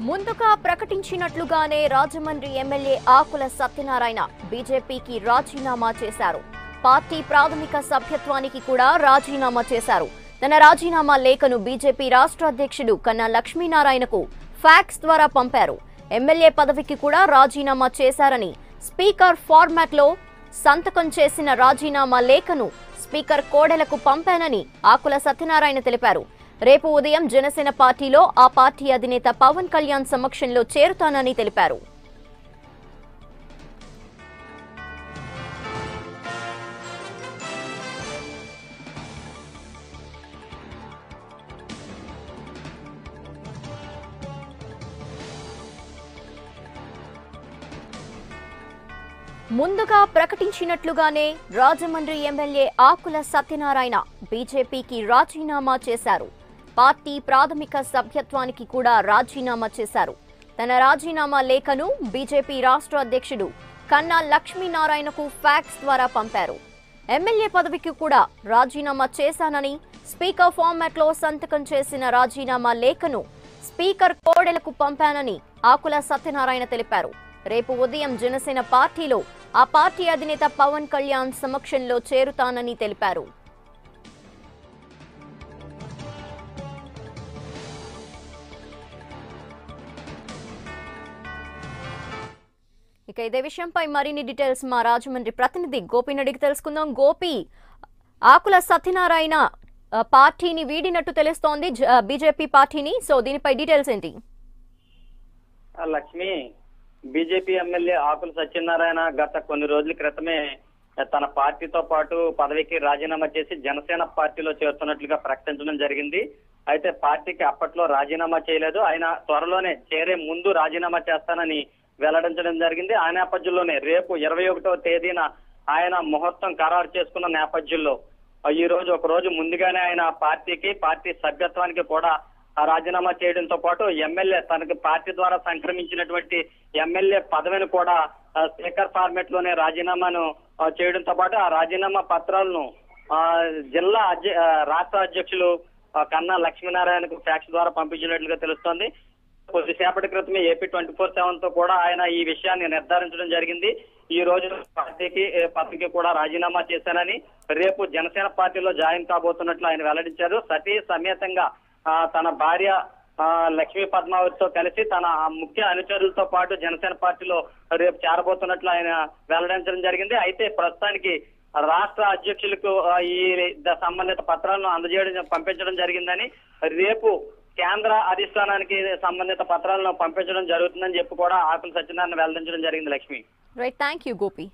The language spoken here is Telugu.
ముందుగా ప్రకటించినట్లుగానే రాజమండ్రి ఎమ్మెల్యే ఆకుల సత్యనారాయణ బీజేపీకి రాజీనామా చేశారు. పార్టీ ప్రాథమిక సభ్యత్వానికి కూడా రాజీనామా చేశారు. తన రాజీనామా లేఖను బీజేపీ రాష్ట్ర అధ్యక్షుడు కన్నా లక్ష్మీనారాయణకు ఫ్యాక్స్ ద్వారా పంపారు. ఎమ్మెల్యే పదవికి కూడా రాజీనామా చేశారని స్పీకర్ ఫార్మాట్లో సంతకం చేసిన రాజీనామా లేఖను స్పీకర్ కోడెలకు పంపానని ఆకుల సత్యనారాయణ తెలిపారు. రేపు ఉదయం జనసేన పార్టీలో ఆ పార్టీ అధినేత పవన్ కళ్యాణ్ సమక్షంలో చేరుతానని తెలిపారు. ముందుగా ప్రకటించినట్లుగానే రాజమండ్రి ఎమ్మెల్యే ఆకుల సత్యనారాయణ బీజేపీకి రాజీనామా చేశారు. పార్టీ ప్రాథమిక సభ్యత్వానికి కూడా రాజీనామా చేశారు. తన రాజీనామా లేఖను బీజేపీ రాష్ట్ర అధ్యక్షుడు కన్నా లక్ష్మీనారాయణకు ఫ్యాక్స్ ద్వారా పంపారు. ఎమ్మెల్యే పదవికి కూడా రాజీనామా చేశానని స్పీకర్ ఫార్మాట్లో సంతకం చేసిన రాజీనామా లేఖను స్పీకర్ కోడెలకు పంపానని ఆకుల సత్యనారాయణ తెలిపారు. రేపు ఉదయం జనసేన పార్టీలో ఆ పార్టీ అధినేత పవన్ కళ్యాణ్ సమక్షంలో చేరుతానని తెలిపారు. ఇక ఇదే విషయంపై మరిన్ని డీటెయిల్స్ మా రాజమండ్రి ప్రతినిధి గోపిని అడిగి తెలుసుకుందాం. గోపి, ఆకుల సత్యనారాయణ పార్టీని వీడినట్టు తెలుస్తోంది, బీజేపీ పార్టీని. సో దీనిపై డీటెయిల్స్ ఏంటి? లక్ష్మి, బీజేపీ ఎమ్మెల్యే ఆకుల సత్యనారాయణ గత కొన్ని రోజుల క్రితమే తన పార్టీతో పాటు పదవికి రాజీనామా చేసి జనసేన పార్టీలో చేరుతున్నట్లుగా ప్రకటించడం జరిగింది. అయితే పార్టీకి అప్పట్లో రాజీనామా చేయలేదు. ఆయన త్వరలోనే చేరే ముందు రాజీనామా చేస్తానని వెల్లడించడం జరిగింది. ఆ నేపథ్యంలోనే రేపు 21వ తేదీన ఆయన ముహూర్తం ఖరారు చేసుకున్న నేపథ్యంలో ఈ రోజు ఒక రోజు ముందుగానే ఆయన పార్టీ సభ్యత్వానికి కూడా రాజీనామా చేయడంతో పాటు ఎమ్మెల్యే తనకి పార్టీ ద్వారా సంక్రమించినటువంటి ఎమ్మెల్యే పదవిని కూడా స్పీకర్ ఫార్మేట్ లోనే రాజీనామాను చేయడంతో పాటు ఆ రాజీనామా పత్రాలను జిల్లా రాష్ట్ర అధ్యక్షులు కన్నా లక్ష్మీనారాయణకు ఫ్యాక్స్ ద్వారా పంపించినట్లుగా తెలుస్తోంది. కొద్దిసేపటి క్రితమే ఏపీ 24/7 తో కూడా ఆయన ఈ విషయాన్ని నిర్ధారించడం జరిగింది. ఈ రోజు పదవికి కూడా రాజీనామా చేశానని, రేపు జనసేన పార్టీలో జాయిన్ కాబోతున్నట్లు ఆయన వెల్లడించారు. సతీ సమేతంగా తన భార్య లక్ష్మీ పద్మావతితో కలిసి తన ముఖ్య అనుచరులతో పాటు జనసేన పార్టీలో రేపు చేరబోతున్నట్లు ఆయన వెల్లడించడం జరిగింది. అయితే ప్రస్తుతానికి రాష్ట్ర అధ్యక్షులకు ఈ సంబంధిత పత్రాలను పంపించడం జరిగిందని, రేపు కేంద్ర అధిష్టానానికి సంబంధిత పత్రాలను పంపించడం జరుగుతుందని చెప్పి కూడా ఆకుల సత్యనారాయణ వెల్లడించడం జరిగింది. Lakshmi, right, thank you Gopi.